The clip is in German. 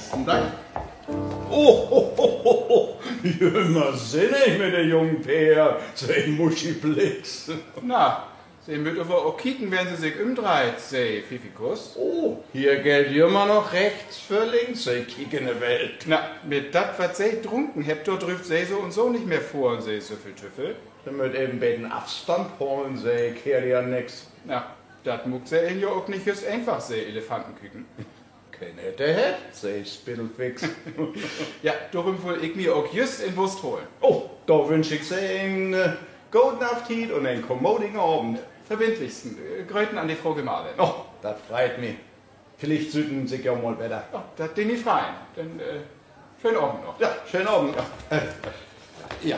Besten Dank. Oh, jünger sinnig mit der jungen Peer, sei Muschi-Blix. Na, Sie müssen aber auch kicken, wenn Sie sich umdreht, sei Fifikus. Oh, hier gilt immer noch rechts für links, sei kickende Welt. Na, mit dat, was Sie trunken habt, dort trifft Sie so und so nicht mehr vor und Sie Süffeltüffel. Damit eben beten Abstand holen, sei kehr ja nix. Na, dat muck Sie ja auch nicht just einfach, sei Elefantenküken. Kein hätte, sei Spittelfix. Ja, darum will ich mir auch just in Wurst holen. Oh, da wünsch ich Sie einen guten Appetit und einen kommodigen Abend. Verbindlichsten, Gröten an die Frau Gemahlin. Oh, das freut mich. Vielleicht süden sich ja mal wieder. Oh, dat den ich freien. Dann, schönen Abend noch. Ja, schönen Abend. Ja.